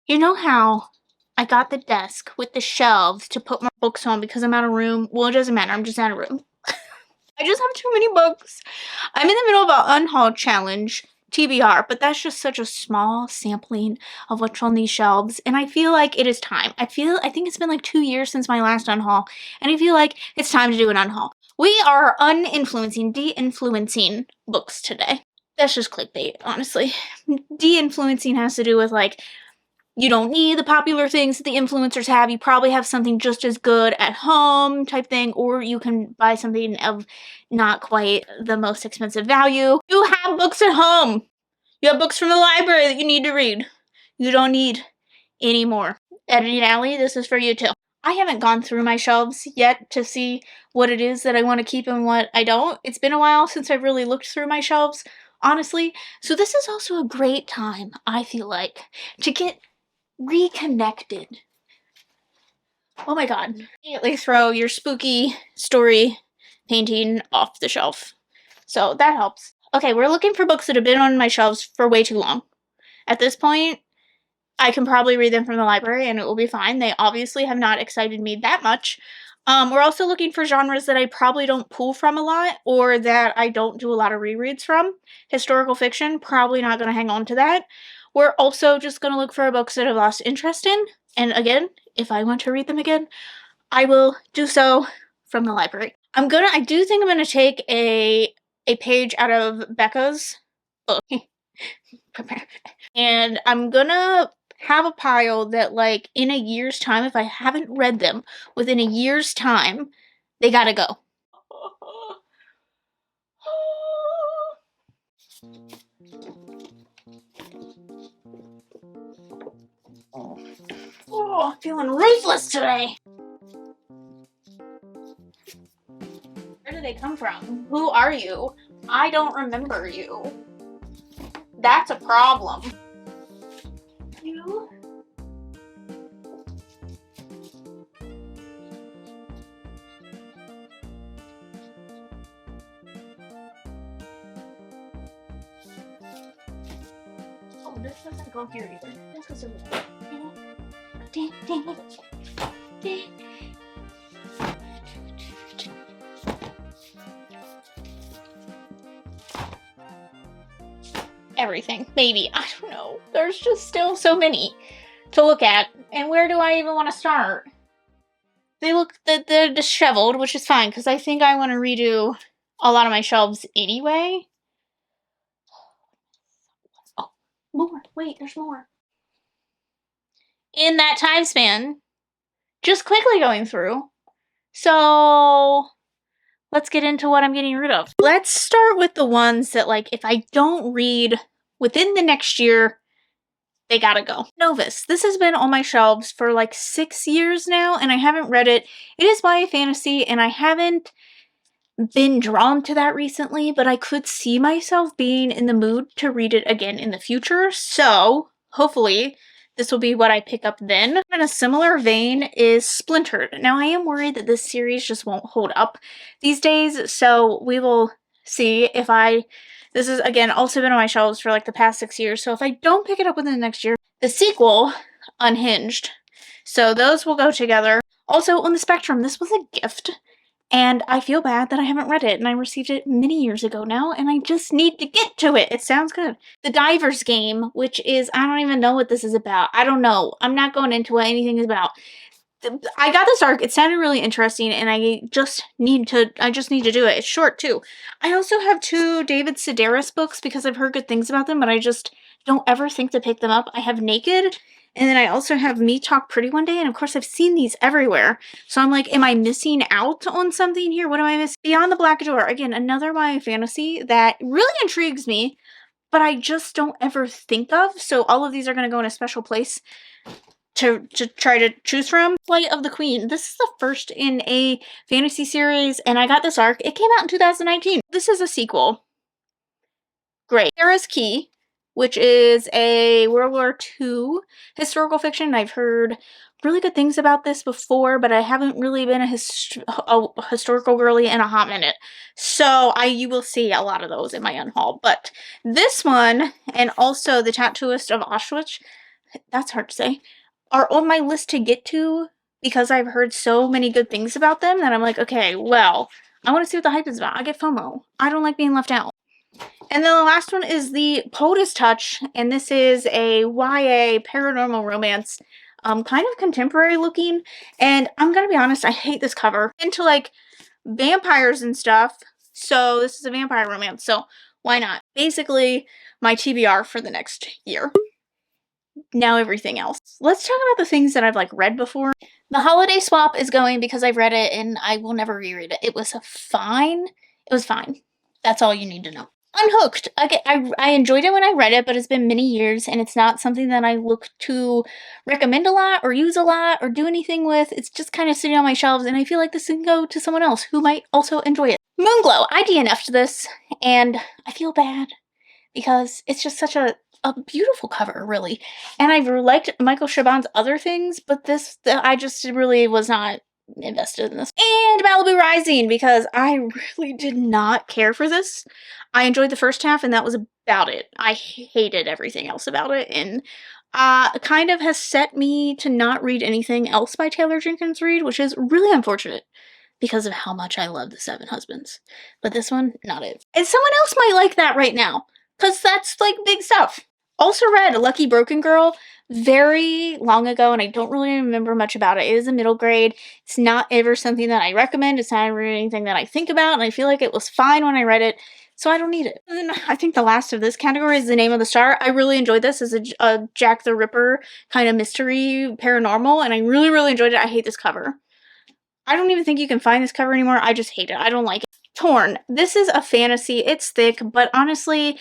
You know how I got the desk with the shelves to put my books on because I'm out of room? Well, it doesn't matter. I'm just out of room. I just have too many books. I'm in the middle of an unhaul challenge, TBR, but that's just such a small sampling of what's on these shelves, and I feel like it is time. I think it's been like 2 years since my last unhaul, and I feel like it's time to do an unhaul. We are uninfluencing, de-influencing books today. That's just clickbait, honestly. De-influencing has to do with, like, you don't need the popular things that the influencers have. You probably have something just as good at home type thing, or you can buy something of not quite the most expensive value. You have books at home. You have books from the library that you need to read. You don't need any more. Editing Alley, this is for you too. I haven't gone through my shelves yet to see what it is that I want to keep and what I don't. It's been a while since I've really looked through my shelves, honestly. So this is also a great time, I feel like, to get reconnected. Oh my god. Immediately throw your spooky story painting off the shelf. So that helps. Okay, we're looking for books that have been on my shelves for way too long. At this point, I can probably read them from the library and it will be fine. They obviously have not excited me that much. We're also looking for genres that I probably don't pull from a lot or that I don't do a lot of rereads from. Historical fiction, probably not going to hang on to that. We're also just going to look for books that I've lost interest in. And again, if I want to read them again, I will do so from the library. I do think I'm going to take a page out of Becca's book. And I'm going to have a pile that, like, in a year's time, if I haven't read them within a year's time, they gotta go. Oh, I'm feeling ruthless today. Where did they come from? Who are you? I don't remember you. That's a problem. You? Oh, this doesn't go here either. This goes over there. Ding, ding, ding. Everything. Maybe. I don't know. There's just still so many to look at. And where do I even want to start? They're disheveled, which is fine, because I think I want to redo a lot of my shelves anyway. Oh, more. Wait, there's more. In that time span, just quickly going through. So let's get into what I'm getting rid of. Let's start with the ones that, like, if I don't read within the next year, they gotta go. Novus. This has been on my shelves for like 6 years now, and I haven't read it. It is YA fantasy, and I haven't been drawn to that recently, but I could see myself being in the mood to read it again in the future, so hopefully this will be what I pick up then. In a similar vein is Splintered. Now, I am worried that this series just won't hold up these days, so we will see if this has, again, also been on my shelves for like the past 6 years, so if I don't pick it up within the next year, the sequel, Unhinged. So those will go together. Also, on the spectrum, this was a gift, and I feel bad that I haven't read it, and I received it many years ago now, and I just need to get to it. It sounds good. The Diver's Game, which is, I don't even know what this is about. I don't know. I'm not going into what anything is about. I got this arc. It sounded really interesting, and I just need to do it. It's short, too. I also have 2 David Sedaris books because I've heard good things about them, but I just don't ever think to pick them up. I have Naked, and then I also have Me Talk Pretty One Day, and of course I've seen these everywhere. So I'm like, am I missing out on something here? What am I missing? Beyond the Black Door, again, another YA fantasy that really intrigues me, but I just don't ever think of. So all of these are going to go in a special place to try to choose from. Flight of the Queen. This is the first in a fantasy series, and I got this arc. It came out in 2019. This is a sequel. Great. Sarah's Key, which is a World War II historical fiction. I've heard really good things about this before, but I haven't really been a historical girly in a hot minute. So you will see a lot of those in my unhaul. But this one, and also The Tattooist of Auschwitz, that's hard to say, are on my list to get to because I've heard so many good things about them that I'm like, okay, well, I want to see what the hype is about. I get FOMO. I don't like being left out. And then the last one is the Potus Touch, and this is a YA paranormal romance, kind of contemporary looking. And I'm gonna be honest, I hate this cover. Into like vampires and stuff, so this is a vampire romance, so why not? Basically, my TBR for the next year. Now everything else. Let's talk about the things that I've like read before. The Holiday Swap is going because I've read it and I will never reread it. It was fine. It was fine. That's all you need to know. Unhooked. I enjoyed it when I read it, but it's been many years and it's not something that I look to recommend a lot or use a lot or do anything with. It's just kind of sitting on my shelves and I feel like this can go to someone else who might also enjoy it. Moonglow. I DNF'd this and I feel bad because it's just such a beautiful cover, really. And I've liked Michael Chabon's other things, but I just really was not invested in this. And Malibu Rising, because I really did not care for this. I enjoyed the first half, and that was about it. I hated everything else about it, and kind of has set me to not read anything else by Taylor Jenkins Reid, which is really unfortunate because of how much I love The Seven Husbands. But this one, not it. And someone else might like that right now, because that's like big stuff. Also read Lucky Broken Girl very long ago, and I don't really remember much about it. It is a middle grade. It's not ever something that I recommend. It's not ever anything that I think about, and I feel like it was fine when I read it, so I don't need it. And I think the last of this category is The Name of the Star. I really enjoyed this as a Jack the Ripper kind of mystery paranormal, and I really, really enjoyed it. I hate this cover. I don't even think you can find this cover anymore. I just hate it. I don't like it. Torn. This is a fantasy. It's thick, but honestly,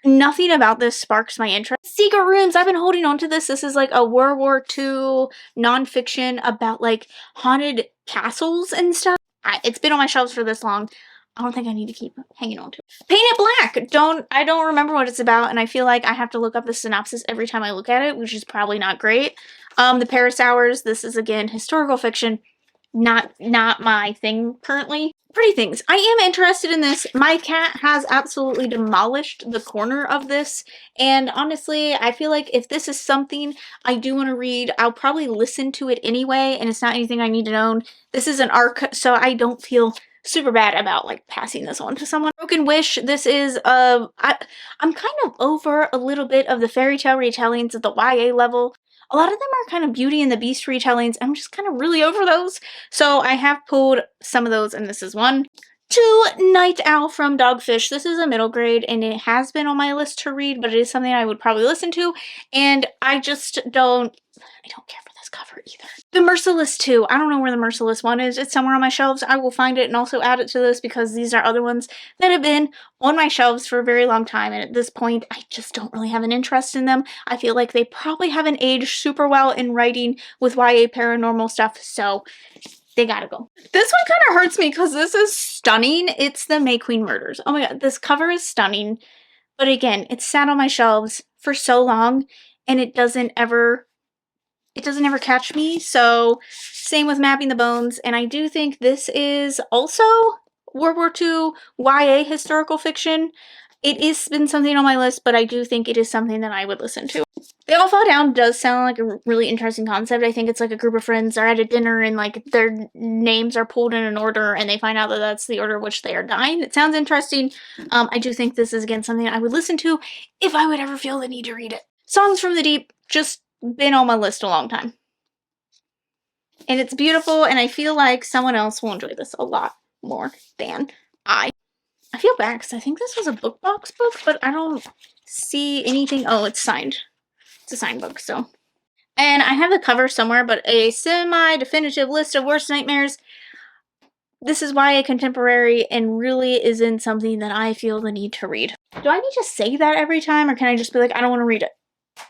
nothing about this sparks my interest. Secret Rooms. I've been holding on to this. This is like a World War II nonfiction about like haunted castles and stuff. It's been on my shelves for this long. I don't think I need to keep hanging on to it. Paint It Black. I don't remember what it's about, and I feel like I have to look up the synopsis every time I look at it, which is probably not great. The Paris Hours. This is again historical fiction. Not my thing currently. Pretty Things. I am interested in this. My cat has absolutely demolished the corner of this, and honestly, I feel like if this is something I do want to read, I'll probably listen to it anyway, and it's not anything I need to own. This is an ARC, so I don't feel super bad about like passing this on to someone. Broken Wish. This is I'm kind of over a little bit of the fairy tale retellings at the YA level. A lot of them are kind of Beauty and the Beast retellings. I'm just kind of really over those. So I have pulled some of those, and this is one. 2, Night Owl from Dogfish. This is a middle grade, and it has been on my list to read, but it is something I would probably listen to, and I just don't care for this cover either. The Merciless 2. I don't know where the Merciless 1 is. It's somewhere on my shelves. I will find it and also add it to this because these are other ones that have been on my shelves for a very long time, and at this point, I just don't really have an interest in them. I feel like they probably haven't aged super well in writing with YA paranormal stuff, so they gotta go. This one kind of hurts me because this is stunning. It's the May Queen Murders. Oh my god, this cover is stunning, but again, it's sat on my shelves for so long, and it doesn't ever catch me. So same with Mapping the Bones, and I do think this is also World War II YA historical fiction. It has been something on my list, but I do think it is something that I would listen to. They All Fall Down does sound like a really interesting concept. I think it's like a group of friends are at a dinner and like their names are pulled in an order and they find out that that's the order in which they are dying. It sounds interesting. I do think this is again something I would listen to if I would ever feel the need to read it. Songs from the Deep, just been on my list a long time. And it's beautiful, and I feel like someone else will enjoy this a lot more than I. I feel bad because I think this was a book box book, but I don't see anything. Oh, it's signed. It's a signed book, so. And I have the cover somewhere, but a semi-definitive list of worst nightmares. This is YA contemporary and really isn't something that I feel the need to read. Do I need to say that every time, or can I just be like, I don't want to read it? I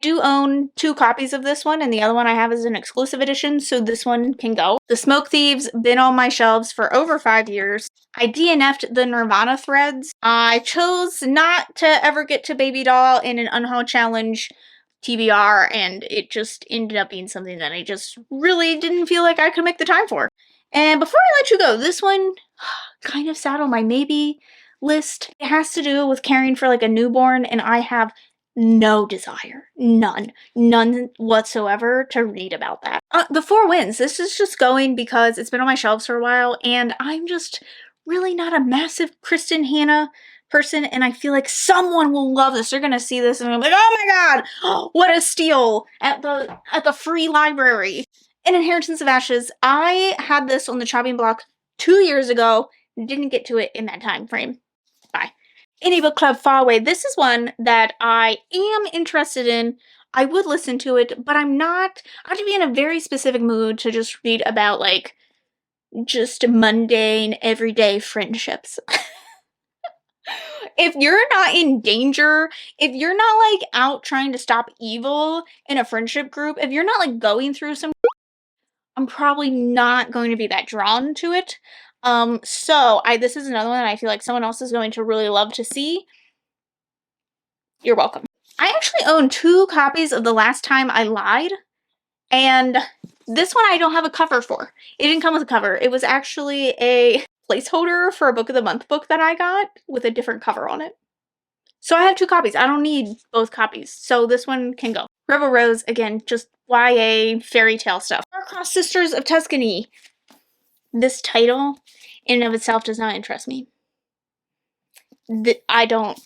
do own 2 copies of this one, and the other one I have is an exclusive edition, so this one can go. The Smoke Thieves, been on my shelves for over 5 years. I DNF'd the Nirvana threads. I chose not to ever get to Baby Doll in an unhaul challenge TBR, and it just ended up being something that I just really didn't feel like I could make the time for. And before I let you go, this one kind of sat on my maybe list. It has to do with caring for like a newborn, and I have no desire. None whatsoever to read about that. The Four Winds. This is just going because it's been on my shelves for a while, and I'm just really not a massive Kristen Hanna person, and I feel like someone will love this. They're gonna see this and I'm like, oh my god, what a steal at the free library. In Inheritance of Ashes, I had this on the chopping block 2 years ago. Didn't get to it in that time frame. Bye. Indie Book Club Far Away. This is one that I am interested in. I would listen to it, but I'm not. I have to be in a very specific mood to just read about, like, just mundane, everyday friendships. If you're not in danger, if you're not, like, out trying to stop evil in a friendship group, if you're not, like, going through some, I'm probably not going to be that drawn to it. So this is another one that I feel like someone else is going to really love to see. You're welcome. I actually own 2 copies of The Last Time I Lied, and this one I don't have a cover for. It didn't come with a cover. It was actually a placeholder for a Book of the Month book that I got with a different cover on it. So I have 2 copies. I don't need both copies, so this one can go. Rebel Rose, again, just YA fairy tale stuff. Star-Crossed Sisters of Tuscany. This title in and of itself does not interest me. I don't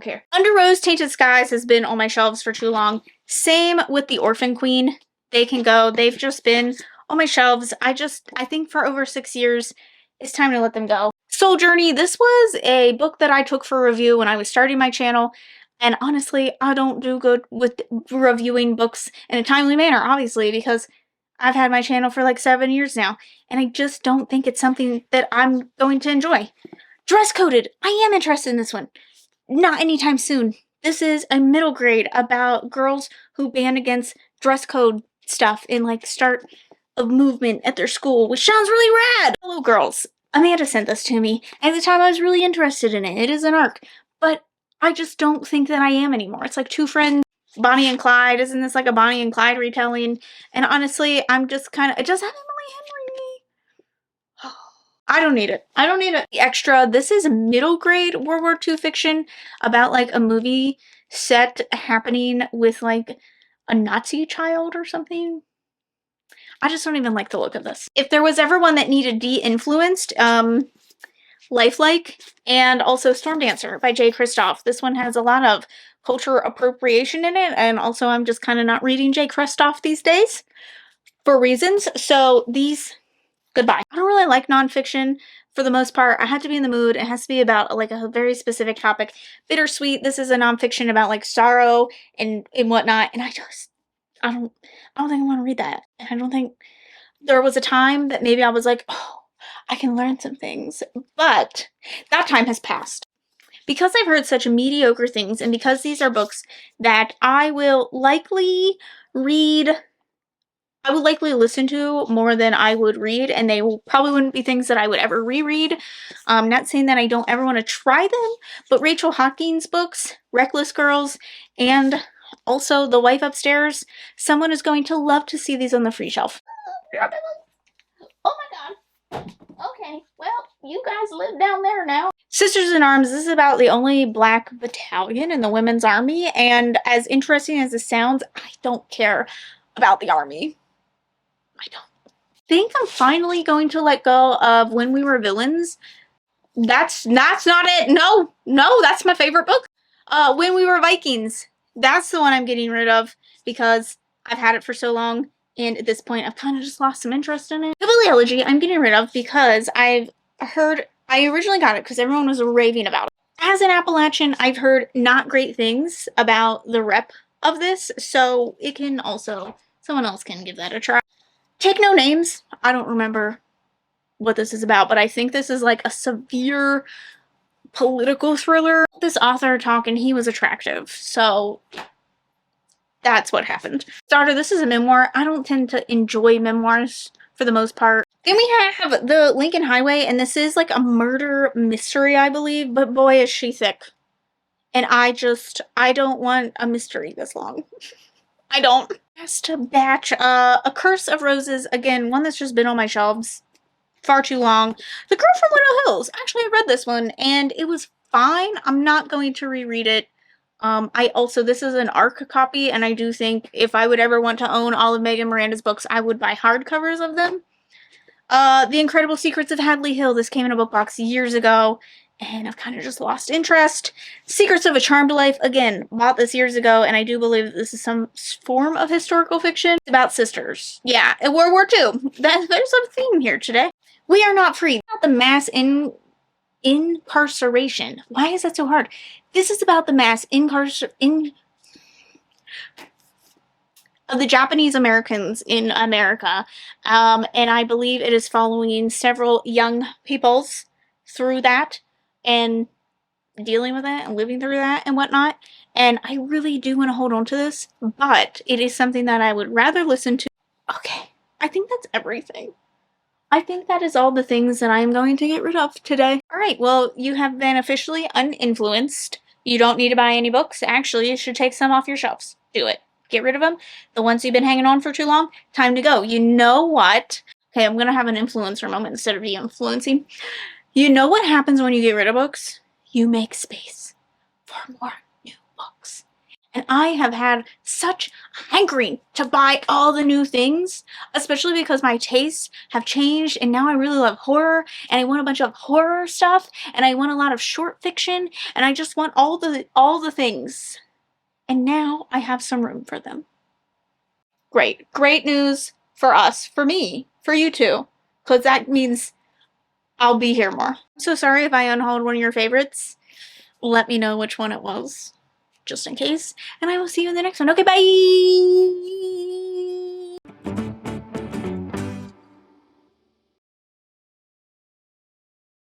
care. Under Rose Tainted Skies has been on my shelves for too long. Same with The Orphan Queen. They can go. They've just been on my shelves. I think for over 6 years, it's time to let them go. Soul Journey. This was a book that I took for review when I was starting my channel. And honestly, I don't do good with reviewing books in a timely manner, obviously, because I've had my channel for like 7 years now. And I just don't think it's something that I'm going to enjoy. Dress Coded. I am interested in this one. Not anytime soon. This is a middle grade about girls who ban against dress code stuff and like start a movement at their school, which sounds really rad. Hello, girls. Amanda sent this to me. At the time, I was really interested in it. It is an arc. But I just don't think that I am anymore. It's like 2 friends, Bonnie and Clyde. Isn't this like a Bonnie and Clyde retelling? And honestly, I'm just kind of, it does have Emily Henry. I don't need it. I don't need it. The extra. This is middle grade World War II fiction about like a movie set happening with like a Nazi child or something. I just don't even like the look of this. If there was ever one that needed de-influenced, Lifelike and also Storm Dancer by Jay Kristoff. This one has a lot of culture appropriation in it, and also I'm just kind of not reading Jay Kristoff these days for reasons. So these, goodbye. I don't really like nonfiction for the most part. I have to be in the mood. It has to be about like a very specific topic. Bittersweet. This is a nonfiction about like sorrow and whatnot, and I don't think I want to read that. And I don't think there was a time that maybe I was like, oh, I can learn some things, but that time has passed. Because I've heard such mediocre things, and because these are books that I will likely read, I would likely listen to more than I would read, and they probably wouldn't be things that I would ever reread. I'm not saying that I don't ever want to try them, but Rachel Hawkins' books, Reckless Girls, and also The Wife Upstairs, someone is going to love to see these on the free shelf. Oh my god. Okay, well, you guys live down there now. Sisters in Arms. This is about the only black battalion in the women's army, and as interesting as it sounds, I don't care about the army. I don't. I think I'm finally going to let go of When We Were Villains. That's not it. No, that's my favorite book. When We Were Vikings. That's the one I'm getting rid of because I've had it for so long, and at this point I've kind of just lost some interest in it. Hillbilly Elegy I'm getting rid of because I've heard, I originally got it because everyone was raving about it. As an Appalachian, I've heard not great things about the rep of this, so it can also, someone else can give that a try. Take No Names. I don't remember what this is about, but I think this is like a severe political thriller. This author talking, he was attractive, so that's what happened. Starter, this is a memoir. I don't tend to enjoy memoirs for the most part. Then we have The Lincoln Highway, and this is like a murder mystery, I believe, but boy is she thick. And I don't want a mystery this long. I don't. Last batch, A Curse of Roses, again, one that's just been on my shelves far too long. The Girl from Widow Hills. Actually, I read this one, and it was fine. I'm not going to reread it. This is an ARC copy, and I do think if I would ever want to own all of Megan Miranda's books, I would buy hardcovers of them. The Incredible Secrets of Hadley Hill. This came in a book box years ago, and I've kind of just lost interest. Secrets of a Charmed Life. Again, bought this years ago, and I do believe that this is some form of historical fiction. It's about sisters. Yeah, in World War II. There's a theme here today. We Are Not Free. About the mass incarceration. Why is that so hard? This is about the mass incarceration of the Japanese Americans in America, and I believe it is following several young peoples through that and dealing with that and living through that and whatnot. And I really do want to hold on to this, but it is something that I would rather listen to. Okay, I think that's everything. I think that is all the things that I am going to get rid of today. Alright, well, you have been officially uninfluenced. You don't need to buy any books. Actually, you should take some off your shelves. Do it. Get rid of them. The ones you've been hanging on for too long, time to go. You know what? Okay, I'm going to have an influencer moment instead of de-influencing. You know what happens when you get rid of books? You make space for more new books. And I have had such hankering to buy all the new things, especially because my tastes have changed and now I really love horror and I want a bunch of horror stuff and I want a lot of short fiction and I just want all the things. And now I have some room for them. Great. Great news for us, for me, for you too, because that means I'll be here more. I'm so sorry if I unhauled one of your favorites. Let me know which one it was, just in case. And I will see you in the next one. Okay, bye!